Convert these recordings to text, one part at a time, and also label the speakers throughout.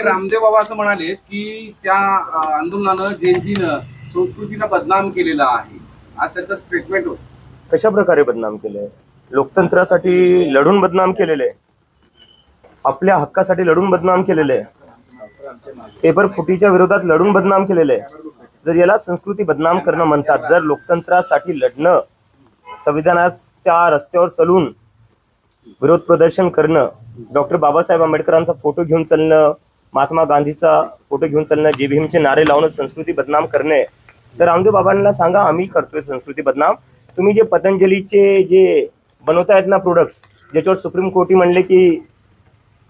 Speaker 1: रामदेव बाबा असं म्हणाले की त्या आंदोलनानं जेनजीनं संस्कृतीला बदनाम केलेला आहे. आज त्याचं स्टेटमेंट होतं.
Speaker 2: कशा प्रकारे बदनाम केलंय? लोकतंत्रासाठी लढून बदनाम केलेले, आपल्या हक्कासाठी लढून बदनाम केलेले, पेपर फुटीच्या विरोधात लढून बदनाम केलेले. जर याला संस्कृती बदनाम करणं म्हणतात, जर लोकतंत्रासाठी लढणं, संविधानाच्या रस्त्यावर चलून विरोध प्रदर्शन करणं, डॉक्टर बाबासाहेब आंबेडकरांचा फोटो घेऊन चालणं, महात्मा गांधीचा फोटो घेऊन चालणं, जे भीमचे नारे लावणं संस्कृती बदनाम करणे, तर रामदेव बाबांना सांगा आम्ही करतोय संस्कृती बदनाम. तुम्ही जे पतंजलीचे जे बनवतायत ना प्रोडक्ट्स, ज्याच्यावर सुप्रीम कोर्टी म्हणले की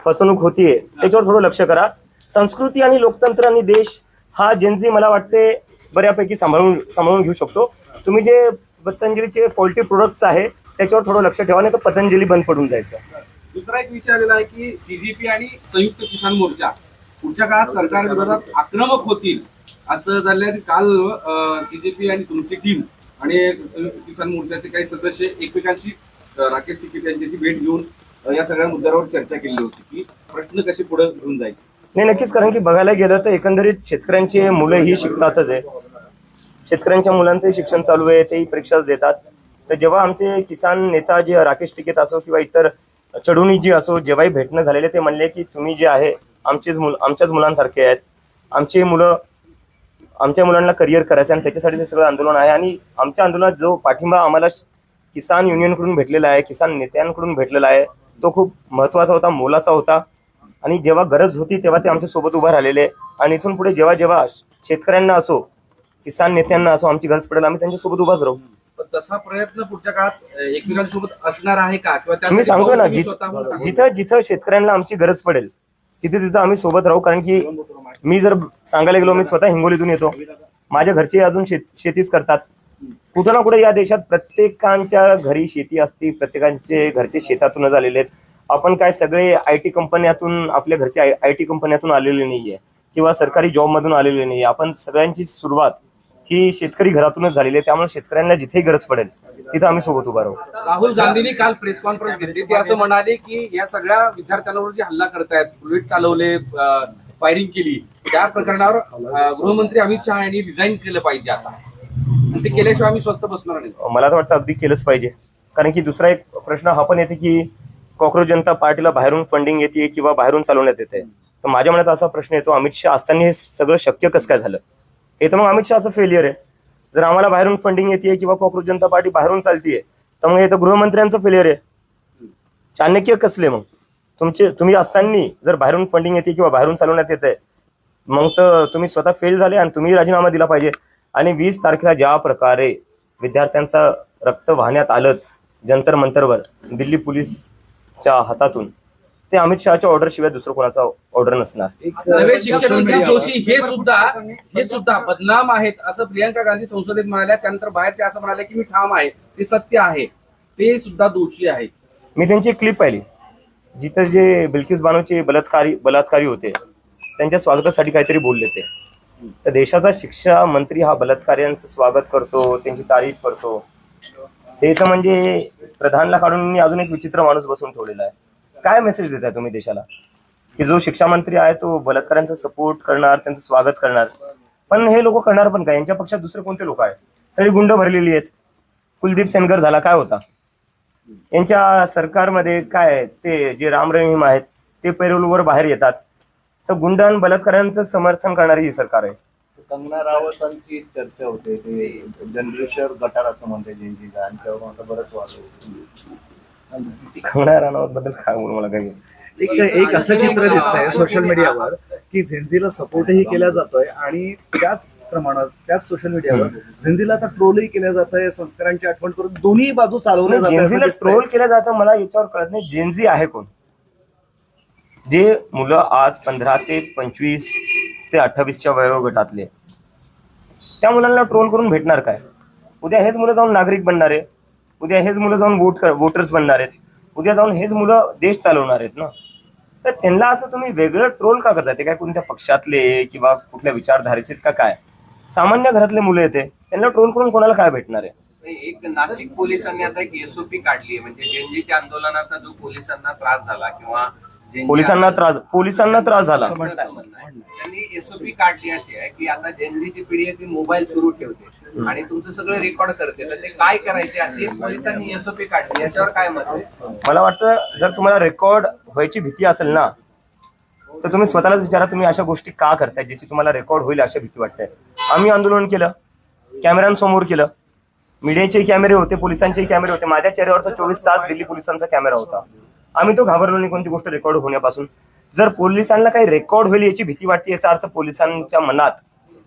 Speaker 2: फसवणूक होतीये, त्याच्यावर थोडं लक्ष करा. संस्कृती आणि लोकतंत्र आणि देश हा जेनजी मला वाटते बऱ्यापैकी सांभाळून घेऊ शकतो. तुम्ही जे पतंजलीचे पोल्ट्री प्रोडक्ट्स आहे त्याच्यावर थोडं लक्ष ठेवा, नाही तर पतंजली बंद पडून जायचं.
Speaker 1: दुसरा एक विषय आलेला आहे की सीजेपी आणि संयुक्त किसान मोर्चा पुढच्या काळात सरकार विरोधात आक्रमक होतील असं झालं. काल सीजेपी आणि तुमची टीम आणि संयुक्त किसान मोर्चाचे काही सदस्य एकमेकांशी राकेश टिकेत यांच्याशी भेट घेऊन या सगळ्या मुद्द्यावर चर्चा केली होती की प्रश्न कसे पुढे घेऊन जायचे.
Speaker 2: नाही, नक्कीच. कारण की बघायला गेलं तर एकंदरीत शेतकऱ्यांची मुलं ही शिकतातच आहे. शेतकऱ्यांच्या मुलांचंही शिक्षण चालू आहे, तेही परीक्षाच देतात. तर जेव्हा आमचे किसान नेता जे राकेश टिकेत असो किंवा इतर चढुणी जी असो, जेव्हाही भेटणं झालेले ते म्हणले की तुम्ही जे आहे आमच्याच मुलांसारखे आहेत. आमच्या मुलांना करिअर करायचं आणि त्याच्यासाठी हे सगळं आंदोलन आहे. आणि आमच्या आंदोलनात जो पाठिंबा आम्हाला किसान युनियनकडून भेटलेला आहे, किसान नेत्यांकडून भेटलेला आहे, तो खूप महत्त्वाचा होता, मोलाचा होता. आणि जेव्हा गरज होती तेव्हा ते आमच्या सोबत उभा राहिलेले. आणि इथून पुढे जेव्हा जेव्हा शेतकऱ्यांना असो, किसान नेत्यांना असो, आमची गरज पडेल आम्ही त्यांच्या सोबत उभाच राहू.
Speaker 1: तसा प्रयत्न पुढच्या काळात एकमेकांसोबत असणार आहे का? किंवा
Speaker 2: मी सांगतो ना, जिथं जिथं शेतकऱ्यांना आमची गरज पडेल तिथे तिथं आम्ही सोबत राहू. कारण की मी जर सांगायला गेलो, मी स्वतः हिंगोलीतून येतो, माझ्या घरचे अजून शेतीच करतात. कुठं ना कुठे या देशात प्रत्येकांच्या घरी शेती असते, प्रत्येकांचे घरचे शेतातूनच आलेले आहेत. आपण काय सगळे IT कंपन्यातून, आपल्या घरच्या IT कंपन्यातून आलेले नाहीये किंवा सरकारी जॉबमधून आलेले नाहीये. आपण सगळ्यांची सुरुवात ही शेतकरी घरातूनच झालेली आहे. त्यामुळे शेतकऱ्यांना जिथेही गरज पडेल तिथं आम्ही सोबत उभा राहू.
Speaker 1: राहुल गांधींनी काल प्रेस कॉन्फरन्स घेतली, ते असं म्हणाले की या सगळ्या विद्यार्थ्यांवर जे हल्ला करतायत, बुलेट चालवले, फायरिंग केली, त्या प्रकरणावर गृहमंत्री अमित शहा यांनी रिझाईन केलं पाहिजे आता, आणि ते केल्याशिवाय आम्ही स्वस्थ बसणार नाही.
Speaker 2: मला तर वाटतं अगदी केलंच पाहिजे. कारण की दुसरा एक प्रश्न हा पण येते की कॉक्रोच जनता पार्टीला बाहेरून फंडिंग येते किंवा बाहेरून चालवण्यात येते. तर माझ्या मनात असा प्रश्न येतो, अमित शहा असताना हे सगळं शक्य कसं काय झालं? हे तर मग अमित शहाचं फेलियर आहे. जर आम्हाला बाहेरून फंडिंग येते किंवा कॉक्रोच जनता पार्टी बाहेरून चालतीये तर मग हे तर गृहमंत्र्यांचं फेलियर आहे. चाणक्य कसले मग तुम्ही असताना जर बाहेरून फंडिंग येते किंवा बाहेरून चालवण्यात येते, मग तर तुम्ही स्वतः फेल झाले आणि तुम्ही राजीनामा दिला पाहिजे. आणि 20 तारखेला ज्या प्रकारे विद्यार्थ्यांचं रक्त वाहण्यात आलं जंतर मंतरवर दिल्ली पोलीसच्या हातातून, ते अमित शहाच्या ऑर्डर शिवाय दुसरं कोणाचा ऑर्डर नसणार.
Speaker 1: नवे शिक्षण मंत्री जोशी हे सुद्धा बदनाम आहेत असं प्रियंका गांधी संसदेत म्हणाल्या. त्यानंतर बाहेर ते असं म्हणाले की मी ठाम आहे, ते सत्य आहे, ते सुद्धा दोषी आहेत.
Speaker 2: मी त्यांची क्लिप पाहिली जिथं जे बिल्किस बानोचे बलात्कारी होते त्यांच्या स्वागतासाठी काहीतरी बोलले ते. तर देशाचा शिक्षा मंत्री हा बलात्काऱ्यांचं स्वागत करतो, त्यांची तारीफ करतो, हे तर म्हणजे प्रधानला काढून अजून एक विचित्र माणूस बसून ठेवलेला आहे. काय मेसेज देताय तुम्ही देशाला की जो शिक्षा मंत्री आहे तो बलात्काऱ्यांचा सपोर्ट करणार, त्यांचं स्वागत करणार? पण हे लोक करणार पण काय? यांच्या पक्षात दुसरे कोणते लोक आहेत? सगळी गुंड भरलेली आहेत. कुलदीप सेनगर झाला, काय होता यांच्या सरकारमध्ये? काय ते जे राम रहीम आहेत ते पैरोलवर बाहेर येतात. तर गुंड आणि बलात्काऱ्यांचं समर्थन करणारी ही सरकार आहे.
Speaker 3: कंगना रावतांची चर्चा होते, ते जनरेशर गटार असं म्हणते जेनजीला, आणि त्यावर आता बरंच वाद.
Speaker 2: कंगना राणावत बद्दल काय बोलू मला काही.
Speaker 4: एक असं चित्र दिसतंय सोशल मीडियावर की झेंझीला सपोर्टही केला जातोय आणि त्याच प्रमाणात त्याच सोशल मीडियावर झेंझीला आता ट्रोलही केलं जातंय, संस्कारांची आठवण करून दोन्ही बाजू चालवल्या जातात.
Speaker 2: जेनझीला ट्रोल केलं जातं, मला याच्यावर कळत नाही जेनझी आहे कोण? जे मुलं आज 15 ते 25 ते 28च्या वयोगटातले, त्या मुलांना ट्रोल करून भेटणार काय? उद्या हेच मुलं जाऊन नागरिक बनणार आहे, उद्या हेच मुलं जाऊन वोटर्स बनणार आहेत, उद्या जाऊन हेच मुलं देश चालवणार आहेत ना. तर त्यांना असं तुम्ही वेगळं ट्रोल का करताय? ते काय कोणत्या पक्षातले किंवा कुठल्या विचारधारेचे का काय? सामान्य घरातले मुलं येते, त्यांना ट्रोल करून कोणाला काय भेटणार आहे?
Speaker 5: एक नाशिक पोलिसांनी आता एक SOP काढली आहे, म्हणजे जेनजीच्या आंदोलनाचा जो पोलिसांना त्रास झाला किंवा
Speaker 2: पोलिसांना त्रास झाला.
Speaker 4: असं म्हणतात.
Speaker 3: त्यांनी एसओपी काढली अशी आहे की आता जनजीची पिढी आहे ती मोबाईल सुरू ठेवते आणि तुमचं सगळं रेकॉर्ड करते, तर ते काय करायचे असे पोलिसांनी एसओपी काढली, याच्यावर काय मत आहे?
Speaker 2: मला वाटतं जर तुम्हाला रेकॉर्ड व्हायची भीती असेल ना, तर तुम्ही स्वतःलाच विचारा तुम्ही अशा गोष्टी का करताय ज्याची तुम्हाला रेकॉर्ड होईल अशी भीती वाटते. आम्ही आंदोलन केलं, कॅमेऱ्यांसमोर केलं, मीडियाचे कॅमेरे होते, पोलिसांचे कॅमेरे होते. माझ्या चेहऱ्यावर तर 24 तास दिल्ली पोलिसांचा कॅमेरा होता. आम्ही तो घाबरलो नाही कोणती गोष्ट रेकॉर्ड होण्यापासून. जर पोलिसांना काही रेकॉर्ड होईल याची भीती वाटते, याचा अर्थ पोलिसांच्या मनात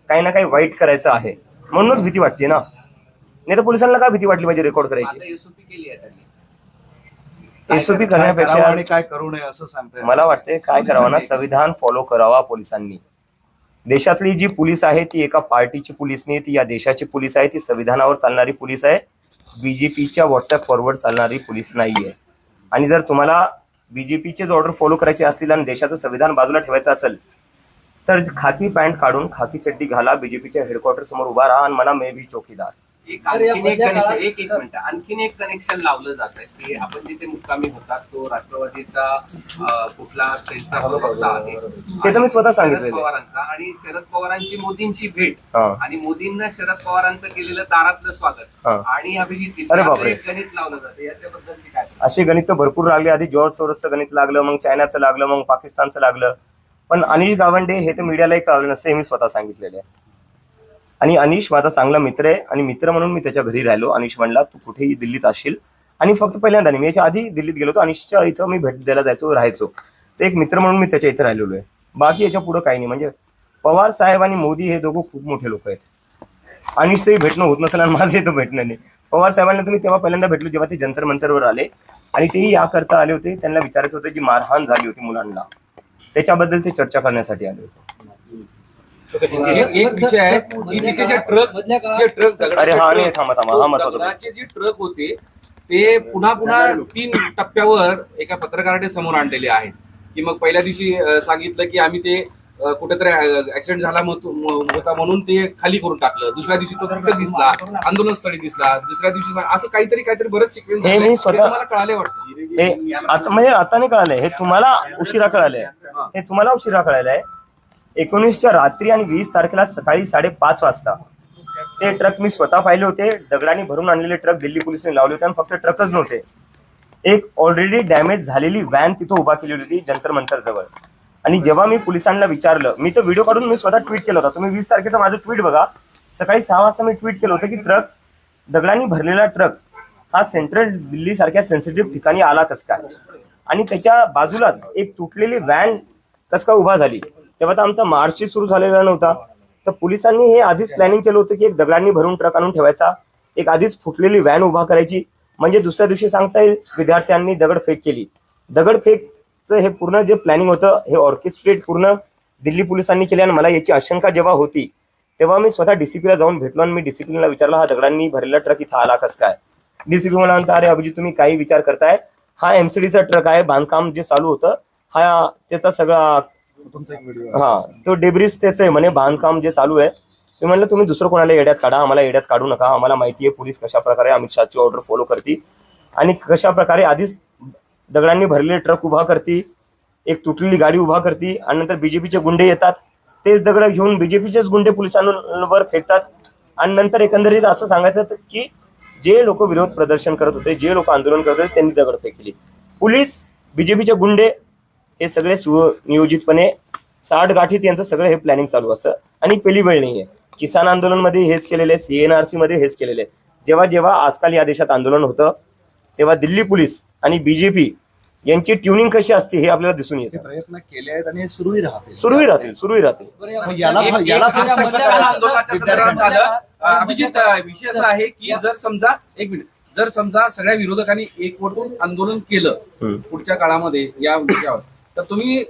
Speaker 2: काही ना काही वाईट करायचं आहे म्हणूनच भीती वाटते ना. नाही तर पोलिसांना काय भीती वाटली पाहिजे रेकॉर्ड करायची?
Speaker 3: एसओपी केली आहे त्यांनी.
Speaker 2: एसओपी
Speaker 4: काय करावं
Speaker 2: करण्यापेक्षा
Speaker 4: आणि काय करू नये असं सांगताय.
Speaker 2: मला वाटते काय करावं ना, संविधान फॉलो करावा पोलिसांनी. देशातली जी पोलीस आहे ती एका पार्टीची पोलीस नाही, ती या देशाची पोलीस आहे, ती संविधानावर चालणारी पोलीस आहे, बीजेपीच्या व्हॉट्सअप फॉरवर्ड चालणारी पोलीस नाहीये. आणि जर तुम्हाला बीजेपीचेच ऑर्डर फॉलो करायचे असतील आणि देशाचं संविधान बाजूला ठेवायचं असेल तर खाकी पॅन्ट काढून खाकी चड्डी घाला, बीजेपीच्या हेडक्वार्टर समोर उभा राहा आणि म्हणा मे बी चौकीदार.
Speaker 3: आणखीन एक कनेक्शन लावलं जात आहे की आपण जिथे मुक्कामी होतात तो राष्ट्रवादीचा कुठला त्यांचा प्रवक्ता आहे,
Speaker 2: ते तर मी स्वतः सांगितलेलं
Speaker 3: शरद
Speaker 2: आहे.
Speaker 3: पवारांचा, आणि शरद पवारांची मोदींची भेट
Speaker 2: हा.
Speaker 3: आणि मोदींना शरद पवारांचं केलेलं दारातलं स्वागत
Speaker 2: हा.
Speaker 3: आणि अभिजित
Speaker 2: अरे बापरे.
Speaker 3: एक गणित लावलं जातं, याच्याबद्दल काय?
Speaker 2: अशी गणित तर भरपूर लागली. आधी जॉर्ज सोरसचं गणित लागलं, मग चायनाचं लागलं, मग पाकिस्तानचं लागलं. पण अनिश गावंडे हे तर मीडियालाही कळलं नसतं, हे मी स्वतः सांगितलेलं आहे. आणि अनिश माझा चांगला मित्र आहे आणि मित्र म्हणून मी त्याच्या घरी राहिलो. अनिश म्हणला तू कुठेही दिल्लीत असशील, आणि फक्त पहिल्यांदा नाही, मी याच्या आधी दिल्लीत गेलो होतो. अनिशच्या इथं मी भेट द्यायला जायचो, राहायचो. तर एक मित्र म्हणून मी त्याच्या इथं राहिलेलो आहे. बाकी याच्या पुढं काही नाही. म्हणजे पवार साहेब आणि मोदी हे दोघं खूप मोठे लोक आहेत. अनिशचंही भेटणं होत नसेल आणि माझंही तर भेटणं नाही. पवार साहेबांना तुम्ही तेव्हा पहिल्यांदा भेटलो जेव्हा ते जंतर मंतरवर आले, आणि तेही याकरता आले होते, त्यांना विचारायचं होतं जी मारहाण झाली होती मुलांना त्याच्याबद्दल ते चर्चा करण्यासाठी आले होते.
Speaker 1: एक विषय आहे की तिथे जे ट्रक
Speaker 2: अरे हा नाही, थांबा हा महत्वाचा.
Speaker 1: दगडाचे जे ट्रक होते ते पुन्हा 3 टप्प्यावर एका पत्रकाराने समोर आणलेले आहेत. की मग पहिल्या दिवशी सांगितलं की आम्ही ते कुठेतरी ऍक्सिडेंट झाला होता म्हणून ते खाली करून टाकलं. दुसऱ्या दिवशी तो तिथं दिसला, आंदोलनस्थळी दिसला. दुसऱ्या दिवशी असं काहीतरी बरंच सिक्वेन्स
Speaker 2: हे मी स्वतः-
Speaker 1: मला कळाले वाटतं.
Speaker 2: हे म्हणजे आता नाही कळालंय, हे तुम्हाला उशिरा कळालंय. हे तुम्हाला उशिरा कळालंय. 19च्या रात्री आणि 20 तारखेला सकाळी 5:30 वाजता ते ट्रक मी स्वतः पाहिले होते. दगडाने भरून आणलेले ट्रक दिल्ली पोलिसांनी लावले होते, आणि फक्त ट्रकच नव्हते, एक ऑलरेडी डॅमेज झालेली व्हॅन तिथं उभा केली होती जंतर मंतर जवळ. आणि जेव्हा मी पोलिसांना विचारलं, मी तो व्हिडिओ काढून मी स्वतः ट्विट केला होता, तुम्ही 20 तारखेचा माझं ट्विट बघा. सकाळी 6 वाजता मी ट्विट केलं होतं की दगडांनी भरलेला ट्रक हा सेंट्रल दिल्ली सारख्या सेन्सिटिव्ह ठिकाणी आला कस काय, आणि त्याच्या बाजूलाच एक तुटलेली व्हॅन कस काय उभा झाली. तेव्हा तर आमचा मार्चही सुरू झालेला नव्हता. तर पोलिसांनी हे आधीच प्लॅनिंग केलं होतं की एक दगडांनी भरून ट्रक आणून ठेवायचा, एक आधीच फुटलेली व्हॅन उभा करायची, म्हणजे दुसऱ्या दिवशी सांगता येईल विद्यार्थ्यांनी दगडफेक केली. दगडफेकचं हे पूर्ण जे प्लॅनिंग होतं हे ऑर्केस्ट्रेट पूर्ण दिल्ली पोलिसांनी केले. आणि मला याची आशंका जेव्हा होती तेव्हा मी स्वतः डीसीपीला जाऊन भेटलो आणि मी डीसीपीला विचारलं हा दगडांनी भरलेला ट्रक इथं आला कस काय. डीसीपी मला म्हणता अरे अभिजित तुम्ही काही विचार करताय, हा एमसीडीचा ट्रक आहे, बांधकाम जे चालू होतं हा त्याचा सगळा हा तो डेब्रिस त्याच आहे म्हणे, बांधकाम जे चालू आहे. मी म्हणलं तुम्ही दुसरं कोणाला येड्यात काढा, आम्हाला येड्यात काढू नका. आम्हाला माहिती आहे पोलीस कशा प्रकारे अमित शहाची ऑर्डर फॉलो करते आणि कशा प्रकारे आधीच दगडांनी भरलेले ट्रक उभा करते, एक तुटलेली गाडी उभा करते, आणि नंतर बीजेपीचे गुंडे येतात, तेच दगड घेऊन बीजेपीचेच गुंडे पोलिसांवर फेकतात. आणि नंतर एकंदरीत असं सांगायचं की जे लोक विरोध प्रदर्शन करत होते, जे लोक आंदोलन करत होते त्यांनी दगड फेकली. पोलीस, बीजेपीचे गुंडे हे सगळे सुनियोजितपणे 60 गाठीत यांचं सगळं हे प्लॅनिंग चालू असतं. आणि पहिली वेळ नाहीये. किसान आंदोलन मध्ये हेच केलेलं आहे, CNRC मध्ये हेच केलेलं आहे. जेव्हा जेव्हा आजकाल या देशात आंदोलन होतं तेव्हा दिल्ली पोलीस आणि बीजेपी यांची ट्युनिंग कशी असते हे आपल्याला दिसून येते.
Speaker 4: प्रयत्न केले आहेत आणि सुरूही राहतील.
Speaker 1: आंदोलनाच्या संदर्भात झालं. अभिजित विषय असा आहे की जर समजा सगळ्या विरोधकांनी एकवटून आंदोलन केलं पुढच्या काळामध्ये या विषयावर, तर तुम्ही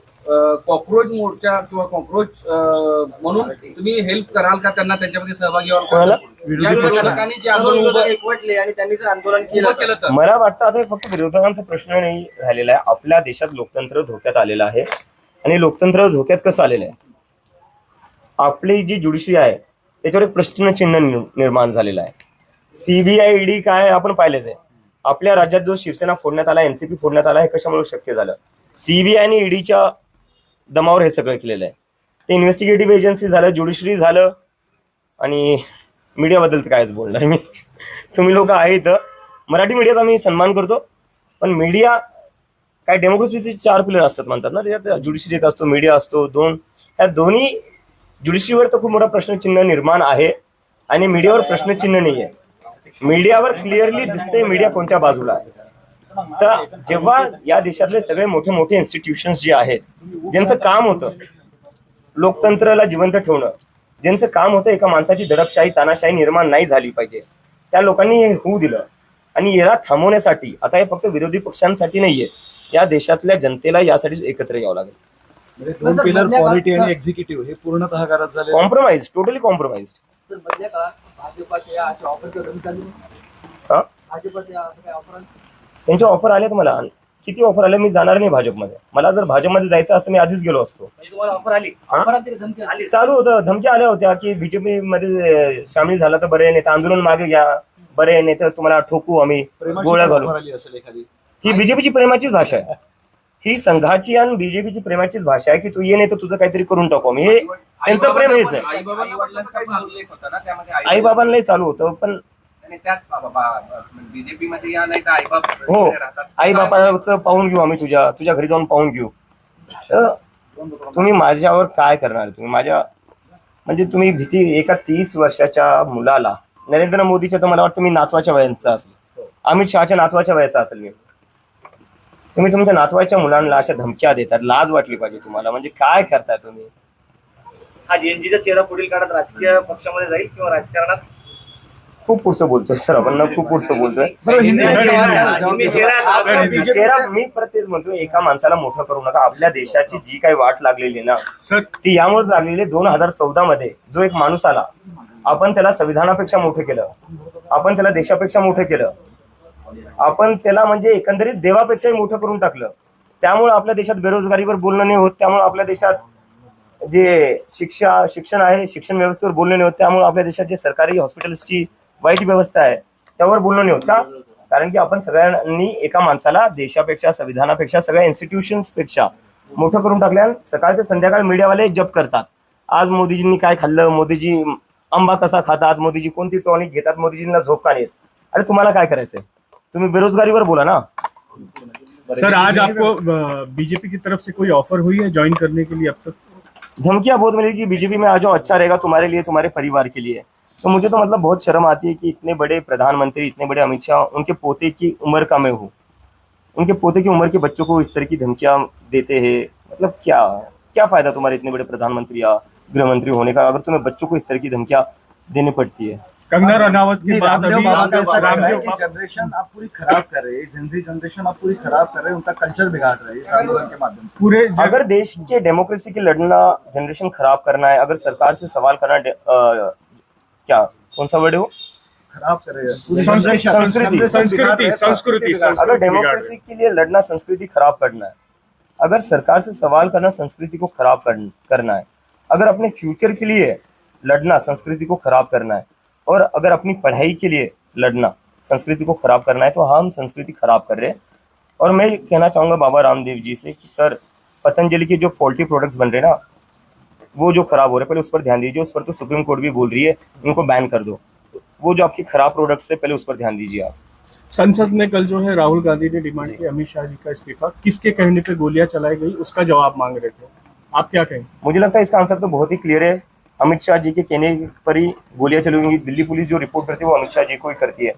Speaker 1: कॉक्रोच मोर्चा किंवा कॉक्रोच म्हणून तुम्ही हेल्प कराल का त्यांना त्यांच्यामध्ये सहभागी व्हाल? या विरोधकांनी जे आंदोलन
Speaker 3: एकवटले आणि त्यांनी जर आंदोलन
Speaker 1: केलं तर
Speaker 2: मला वाटतं आता हे फक्त विरोधकांचा प्रश्न नाही राहिलेला आहे. आपल्या देशात लोकतंत्र धोक्यात आलेलं आहे. आणि लोकतंत्र धोक्यात कसं आलेलं आहे, आपली जी ज्युडिशरी आहे त्याच्यावर एक प्रश्नचिन्ह निर्माण झालेलं आहे. CBI ED काय आपण पाहिलेच आहे. आपल्या राज्यात जो शिवसेना फोडण्यात आला, NCP फोडण्यात आला, हे कशामुळे शक्य झालं? सीबीआय आणि ईडीच्या दमावर हे सगळं केलेलं आहे. ते इन्व्हेस्टिगेटिव्ह एजन्सी झालं, ज्युडिशरी झालं, आणि मीडियाबद्दल तर कायच बोलणार मी. तुम्ही लोक आहेत, मराठी मीडियाचा मी सन्मान करतो, पण मीडिया काय डेमोक्रेसीचे 4 पिलर असतात म्हणतात ना, त्याच्यात ज्युडिशरी एक असतो, मीडिया असतो, ह्या दोन्ही. ज्युडिशरीवर तर खूप मोठा प्रश्नचिन्ह निर्माण आहे आणि मीडियावर प्रश्नचिन्ह नाही आहे. मीडियावर क्लिअरली दिसते मीडिया कोणत्या बाजूला आहे. तर जेव्हा या देशातले सगळे मोठे मोठे इन्स्टिट्यूशन्स जे आहेत, ज्यांचं काम होतं लोकतंत्राला जिवंत ठेवणं, ज्यांचं काम होतं एका माणसाची दडपशाही तानाशाही निर्माण नाही झाली पाहिजे, त्या लोकांनी हे होऊ दिलं. आणि याला थांबवण्यासाठी आता हे फक्त विरोधी पक्षांसाठी नाहीये, या देशातल्या जनतेला यासाठी एकत्र यावं लागेल.
Speaker 4: म्हणजे 2 पिलर पॉलिटी आणि एक्झिक्युटिव्ह हे पूर्णतः घरात झाले.
Speaker 2: Compromise, totally compromise. त्यांच्या ऑफर आल्यात मला. किती ऑफर आले? मी जाणार नाही भाजपमध्ये. मला जर भाजपमध्ये जायचं असतं मी आधीच गेलो असतो. चालू होतं, धमक्या आल्या होत्या की बीजेपी मध्ये सामील झाला तर बरे, नाही तर आंदोलन मागे घ्या, बरे, नाही तर तुम्हाला ठोकू आम्ही, गोळ्या घालू. ही बीजेपीची प्रेमाचीच भाषा आहे. ही संघाची आणि बीजेपीची प्रेमाचीच भाषा आहे की तू ये, नाही तर तुझं काहीतरी करून टाकू आम्ही. हे त्यांचं प्रेम हेच आहे. आई बाबांनाही चालू होतं, पण
Speaker 3: बीजेपी मध्ये या नाही तर आईबाप
Speaker 2: हो, आई बापाचं पाहून घेऊ आम्ही, तुझ्या घरी जाऊन पाहून घेऊ. तर तुम्ही माझ्यावर काय करणार? तुम्ही माझ्या म्हणजे तुम्ही भीती एका 30 वर्षाच्या मुलाला, नरेंद्र मोदीच्या तर मला वाटतं मी नातवाच्या वयाचा असेल, अमित शहाच्या नातवाच्या वयाचा असेल मी. तुम्ही तुमच्या नातवाच्या मुलांना अशा धमक्या देतात, लाज वाटली पाहिजे तुम्हाला. म्हणजे काय करताय तुम्ही?
Speaker 5: हा जेएनजीचा चेहरा पुढील काळात राजकीय पक्षामध्ये जाईल किंवा राजकारणात?
Speaker 2: खूप पुढचं बोलतोय सर आपण, खूप पुढचं बोलतोय. मी प्रत्येक म्हणतोय, एका माणसाला मोठं करू नका. आपल्या देशाची जी काही वाट लागलेली ना ती यामुळेच लागलेली. 2014 मध्ये जो एक माणूस आला, आपण त्याला संविधानापेक्षा मोठं केलं, आपण त्याला देशापेक्षा मोठं केलं, आपण त्याला म्हणजे एकंदरीत देवापेक्षाही मोठं करून टाकलं. त्यामुळे आपल्या देशात बेरोजगारीवर बोलणं नाही होत, त्यामुळे आपल्या देशात जे शिक्षण आहे, शिक्षण व्यवस्थेवर बोलणं नाही होत, त्यामुळे आपल्या देशात जे सरकारी हॉस्पिटल्सची वाईट व्यवस्था आहे त्यावर बोलणं नाही होत. का? कारण की आपण सगळ्यांनी एका माणसाला देशापेक्षा, संविधानापेक्षा, सगळ्या इन्स्टिट्यूशन्स पेक्षा मोठं करून टाकल्या. सकाळ ते संध्याकाळ मीडियावाले जप करतात, आज मोदीजींनी काय खाल्लं, मोदीजी आंबा कसा खातात, मोदीजी कोणती टॉनिक घेतात, मोदीजींना झोप का नाही. अरे तुम्हाला काय करायचंय? तुम्ही बेरोजगारीवर बोला ना.
Speaker 6: सर आज आपको बीजेपी की तरफ से कोई ऑफर हुई है ज्वाइन करने के लिए? अब तक
Speaker 2: धमकियां बहुत मिली कि बीजेपी में आ जाओ, अच्छा रहेगा तुम्हारे लिए, तुम्हारे परिवार के लिए. तो मुझे तो मतलब बहुत शर्म आती है कि इतने बड़े प्रधानमंत्री, इतने बड़े अमित शाह, उनके पोते की उम्र का मैं हूँ, उनके पोते की उम्र के बच्चों को इस तरह की धमकियां देते हैं. मतलब क्या फायदा तुम्हारे इतने बड़े प्रधानमंत्री या गृहमंत्री होने का अगर तुम्हें बच्चों को इस तरह की धमकियां देनी पड़ती है.
Speaker 6: कंगना रनावत के बाद
Speaker 4: रामदेव
Speaker 6: अभी
Speaker 4: बाबा का ऐसा कहना है
Speaker 6: रामदेव
Speaker 4: कि जनरेशन आप पूरी खराब कर रहे हैं, जेनजी जनरेशन आप पूरी खराब कर रहे हैं, उनका कल्चर बिगाड़ रहे हैं इस आंदोलन के माध्यम से.
Speaker 6: पूरे
Speaker 2: अगर देश के डेमोक्रेसी की लड़ना जनरेशन खराब करना है, अगर सरकार से सवाल करना क्या कौन सा वर्ड है वो,
Speaker 4: खराब कर रहे हैं पूरी
Speaker 6: संस्कृति
Speaker 2: अगर डेमोक्रेसी के लिए लड़ना संस्कृति खराब करना है, अगर सरकार से सवाल करना संस्कृति को खराब करना है, अगर अपने फ्यूचर के लिए लड़ना संस्कृति को खराब करना है, और अगर अपनी पढ़ाई के लिए लड़ना संस्कृति को खराब करना है, तो हम संस्कृति खराब कर रहे हैं. और मैं कहना चाहूंगा बाबा रामदेव जी से कि सर, पतंजलि के जो फॉल्टी प्रोडक्ट्स बन रहे हैं ना, वो जो खराब हो रहे हैं, पहले उस पर ध्यान दीजिए. उस पर तो सुप्रीम कोर्ट भी बोल रही है उनको बैन कर दो. वो जो आपकी खराब प्रोडक्ट्स है, पहले उस पर ध्यान दीजिए आप.
Speaker 6: संसद में कल जो है राहुल गांधी ने डिमांड की अमित शाह जी का इस्तीफा. किसके कहने पे गोलियां चलाई गई उसका जवाब मांग रहे थे, आप क्या कहें?
Speaker 2: मुझे लगता है इसका आंसर तो बहुत ही क्लियर है. अमित शाह जी के कहने पर ही गोलियां चलेंगी. दिल्ली पुलिस जो रिपोर्ट करती है वो अमित शाह जी को ही करती है,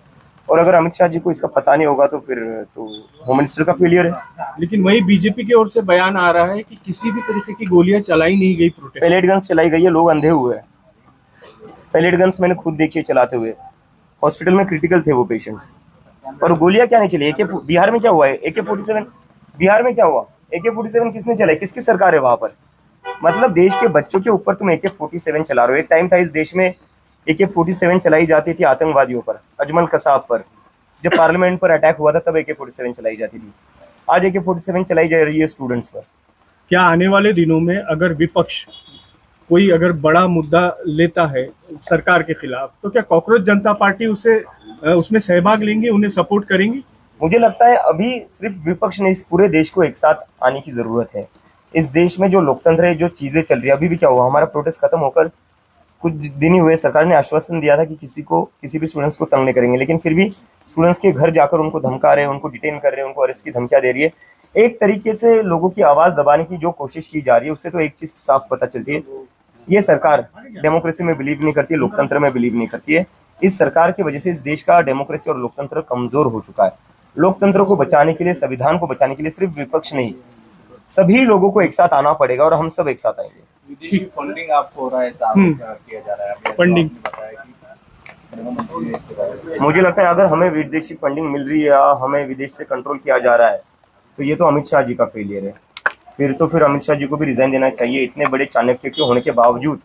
Speaker 2: और अगर अमित शाह जी को इसका पता नहीं होगा तो फिर तो होम मिनिस्टर का फेलियर है.
Speaker 6: लेकिन वही बीजेपी की ओर से बयान आ रहा है कि किसी भी तरीके की गोलियां चलाई नहीं गई प्रोटेस्ट.
Speaker 2: पैलेट गन्स चलाई गई है, लोग अंधे हुए हैं. पैलेट गन्स मैंने खुद देखी चलाते हुए, हॉस्पिटल में क्रिटिकल थे वो पेशेंट्स. और गोलियां क्या नहीं चली? बिहार में क्या हुआ है? AK-47 बिहार में क्या हुआ? AK-47 किसने चलाई? किसकी सरकार है वहां पर? मतलब देश के बच्चों के ऊपर तुम AK-47 चला रहे हो. एक टाइम था इस देश में AK-47 चलाई जाती थी आतंकवादियों पर, अजमल कसाब पर. जब पार्लियामेंट पर अटैक हुआ था तब AK-47 चलाई जाती थी. आज AK-47 चलाई जा रही है स्टूडेंट्स पर.
Speaker 6: क्या आने वाले दिनों में अगर विपक्ष कोई अगर बड़ा मुद्दा लेता है सरकार के खिलाफ, तो क्या कॉकरोच जनता पार्टी उसमें सहभाग लेंगे, उन्हें सपोर्ट करेंगी?
Speaker 2: मुझे लगता है अभी सिर्फ विपक्ष नहीं, इस पूरे देश को एक साथ आने की जरूरत है। इस देश में जो लोकतंत्र है, जो चीजें चल रही है, अभी भी क्या हुआ, हमारा प्रोटेस्ट खत्म होकर कुछ दिन ही हुए, सरकार ने आश्वासन दिया था कि किसी भी स्टूडेंट्स को तंग नहीं करेंगे, लेकिन फिर भी स्टूडेंट्स के घर जाकर उनको धमका रहे हैं, उनको डिटेन कर रहे हैं, उनको अरेस्ट की धमकियां दे रही है। एक तरीके से लोगों की आवाज दबाने की जो कोशिश की जा रही है, उससे तो एक चीज साफ पता चलती है, ये सरकार डेमोक्रेसी में बिलीव नहीं करती है, लोकतंत्र में बिलीव नहीं करती है। इस सरकार की वजह से इस देश का डेमोक्रेसी और लोकतंत्र कमजोर हो चुका है। लोकतंत्र को बचाने के लिए, संविधान को बचाने के लिए सिर्फ विपक्ष नहीं, सभी लोगों को एक साथ आना पड़ेगा और हम सब एक साथ आएंगे।
Speaker 5: विदेशी फंडिंग आपको हो रहा है, ऐसा आरोप किया जा रहा है। अभी
Speaker 6: फंडिंग।
Speaker 5: आपने बताया कि प्रधानमंत्री ने इसके बारे में
Speaker 2: मुझे लगता है अगर हमें विदेशी फंडिंग मिल रही है या हमें विदेश से कंट्रोल किया जा रहा है, तो ये तो अमित शाह जी का फेलियर है। फिर अमित शाह जी को भी रिजाइन देना चाहिए। इतने बड़े चाणक्य के होने के बावजूद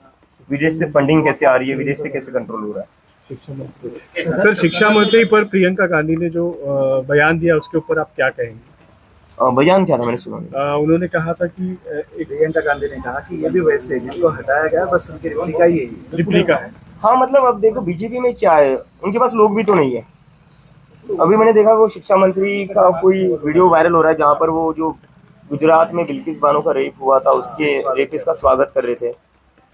Speaker 2: विदेश से फंडिंग कैसे आ रही है, विदेश से कैसे कंट्रोल हो रहा है?
Speaker 6: सर, शिक्षा मंत्री पर प्रियंका गांधी ने जो बयान दिया उसके ऊपर आप क्या कहेंगे?
Speaker 2: बयान क्या था, मैंने सुना नहीं।
Speaker 6: उन्होंने कहा था कि एक
Speaker 4: प्रियंका गांधी ने कहा कि ये भी वैसे है, जिसको हटाया गया बस उनकी रिप्लिका ही है।
Speaker 6: रिप्लिका है।
Speaker 2: हाँ, मतलब अब देखो बीजेपी में क्या है, उनके पास लोग भी तो नहीं है। अभी मैंने देखा वो शिक्षा मंत्री का कोई वीडियो वायरल हो रहा है, जहाँ पर वो जो गुजरात में बिल्किस बानो का रेप हुआ था, उसके रेपिस्ट का स्वागत कर रहे थे।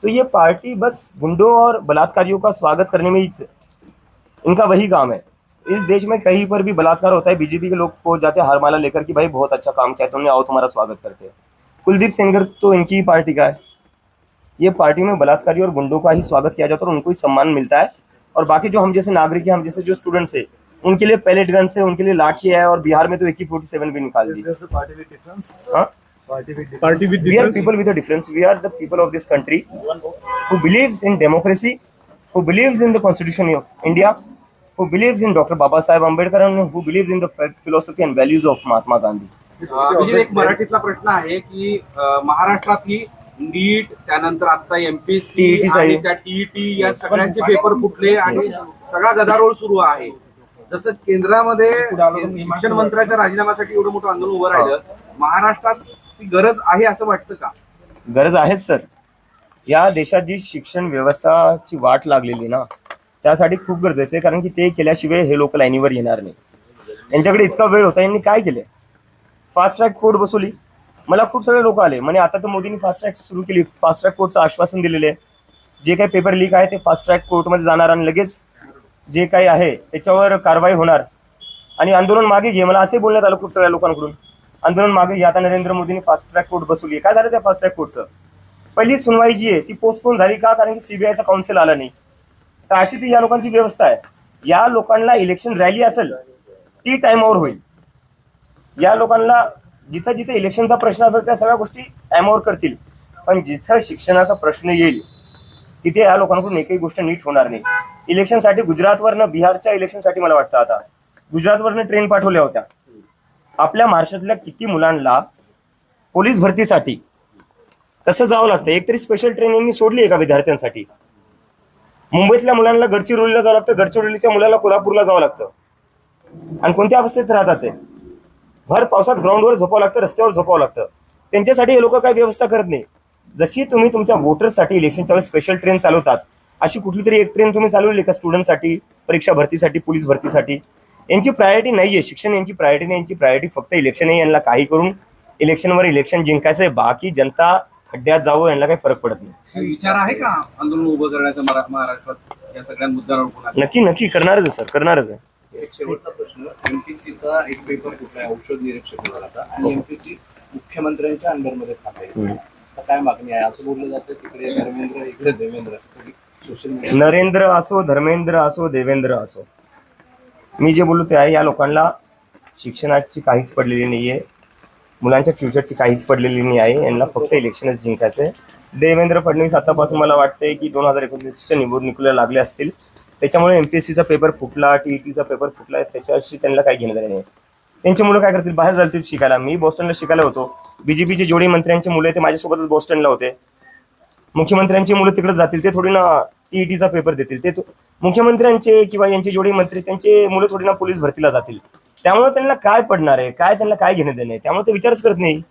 Speaker 2: तो ये पार्टी बस गुंडों और बलात्कारियों का स्वागत करने में ही इनका वही काम है। इस देश में कहीं पर भी बलात्कार होता है, बीजेपी के लोग पहुंच जाते हैं हारमाला लेकर कि भाई बहुत अच्छा काम किया तुमने, आओ तुम्हारा स्वागत करते हैं। कुलदीप सेंगर तो इनकी ही पार्टी का है। ये पार्टी में बलात्कारी और गुंडों का ही स्वागत किया जाता है और उनको ही सम्मान मिलता है, और बाकी जो हम जैसे नागरिक है, हम जैसे जो स्टूडेंट्स है, उनके लिए पैलेट गन से, उनके लिए लाठी है, और बिहार में तो AK-47 भी निकाल दी।
Speaker 6: पार्टी विद
Speaker 2: We are people with a difference. We are the people of this country who believes in democracy, who believes in the Constitution of India, who believes in Dr. Babasaheb Ambedkar, and who believes in the philosophy and values of Mahatma Gandhi.
Speaker 1: म्हणजे एक मराठीतला प्रश्न आहे की महाराष्ट्रातली नीट, त्यानंतर आता MPSC
Speaker 2: TET
Speaker 1: आणि त्या TET या सगळ्यांचे पेपर फुटले आणि सगळा गदारोळ सुरू आहे। जसं केंद्रामध्ये शिक्षण मंत्र्याच्या राजीनाम्यासाठी एवढं मोठं आंदोलन उभं राहिलं, महाराष्ट्रात ती गरज आहे असं वाटतं का?
Speaker 2: गरज आहेच सर। या देशात जी शिक्षण व्यवस्थाची वाट लागलेली ना, त्यासाठी खूप गरजेचं आहे, कारण की ते केल्याशिवाय हे लोक लाईनीवर येणार नाही। यांच्याकडे इतका वेळ होता, यांनी काय केले? फास्ट ट्रॅक कोर्ट बसवली। मला खूप सगळे लोक आले म्हणे आता तर मोदींनी फास्ट ट्रॅक सुरू केली, फास्ट ट्रॅक कोर्टचं आश्वासन दिलेले आहे, जे काही पेपर लीक आहे ते फास्ट ट्रॅक कोर्टमध्ये जाणार आणि लगेच जे काही आहे त्याच्यावर कारवाई होणार आणि आंदोलन मागे घे। मला असे बोलण्यात आलं खूप सगळ्या लोकांकडून, आंदोलन मागे घे। आता नरेंद्र मोदींनी फास्ट ट्रॅक कोर्ट बसवली, काय झालं त्या फास्ट ट्रॅक कोर्टचं? पहिली सुनवाई जी आहे ती पोस्टपोन झाली का? कारण की CBIचा काउन्सिल आला नाही। तर अशी ती या लोकांची व्यवस्था आहे। या लोकांना इलेक्शन रॅली असेल ती टाइमवर होईल, या लोकांना जिथं जिथे इलेक्शनचा प्रश्न असेल त्या सगळ्या गोष्टी टाइमवर करतील, पण जिथं शिक्षणाचा प्रश्न येईल तिथे या लोकांकडून एकही गोष्ट नीट होणार नाही। इलेक्शनसाठी गुजरातवरनं, बिहारच्या इलेक्शनसाठी मला वाटतं आता गुजरातवरनं ट्रेन पाठवल्या होत्या। आपल्या महाराष्ट्रातल्या किती मुलांना पोलीस भरतीसाठी कसं जावं लागतं? एकतरी स्पेशल ट्रेन यांनी सोडली आहे का विद्यार्थ्यांसाठी? मुंबईतल्या मुलांना गडचिरोलीला जावं लागतं, गडचिरोलीच्या मुलाला कोल्हापूरला जावं लागतं, आणि कोणत्या अवस्थेत राहतात ते? भर पावसात ग्राउंडवर झोपावं लागतं, रस्त्यावर झोपावं लागतं। त्यांच्यासाठी हे लोक काही व्यवस्था करत नाही। जशी तुम्ही तुमच्या वोटर्ससाठी इलेक्शनच्या वेळेस स्पेशल ट्रेन चालवतात, अशी कुठली तरी एक ट्रेन तुम्ही चालवली का स्टुडंटसाठी, परीक्षा भरतीसाठी, पोलीस भरतीसाठी? यांची प्रायोरिटी नाहीये शिक्षण, यांची प्रायोरिटी नाही, यांची प्रायोरिटी फक्त इलेक्शन आहे। यांना काही करून इलेक्शनवर इलेक्शन जिंकायचंय, बाकी जनता खड्ड्यात जावं यांना काही फरक पडत नाही।
Speaker 1: विचार आहे का आंदोलन उभं करण्याचं महाराष्ट्रात या सगळ्या मुद्द्यांवर?
Speaker 2: नक्की करणारच आहे सर, करणारच आहे।
Speaker 5: एक शेवटचा प्रश्न, MPSCचा एक पेपर कुठला आहे, औषध निरीक्षक विभागाचा, आणि MPSC मुख्यमंत्र्यांच्या अंडरमध्ये खाते, आता काय मागणी आहे? असं बोललं जातं तिकडे धर्मेंद्र, इकडे देवेंद्र, सोशल मीडिया
Speaker 2: नरेंद्र असो, धर्मेंद्र असो, देवेंद्र असो, मी जे बोललो ते आहे, या लोकांना शिक्षणाची काहीच पडलेली नाहीये, मुलांच्या फ्युचरची काहीच पडलेली नाही आहे। यांना फक्त इलेक्शनच जिंकायचंय। देवेंद्र फडणवीस आतापासून मला वाटतंय की 2019च्या निवडणुकीला लागले असतील, त्याच्यामुळे MPSCचा पेपर फुटला, TETचा पेपर फुटला, त्याच्याशी त्यांना काही घेणं नाही। त्यांची मुलं काय करतील? बाहेर जातील शिकायला। मी बॉस्टनला शिकायला होतो, BJPचे जेवढे मंत्र्यांची मुलं ते माझ्यासोबतच बॉस्टनला होते। मुख्यमंत्र्यांची मुलं तिकडे जातील, ते थोडी ना TETचा पेपर देतील, ते मुख्यमंत्र्यांचे किंवा यांचे जेवढे मंत्री त्यांचे मुलं थोडी ना पोलीस भरतीला जातील। त्यामुळे त्यांना काय पडणार आहे, काय त्यांना काय घेणं देणं आहे, त्यामुळे ते विचारच करत नाही।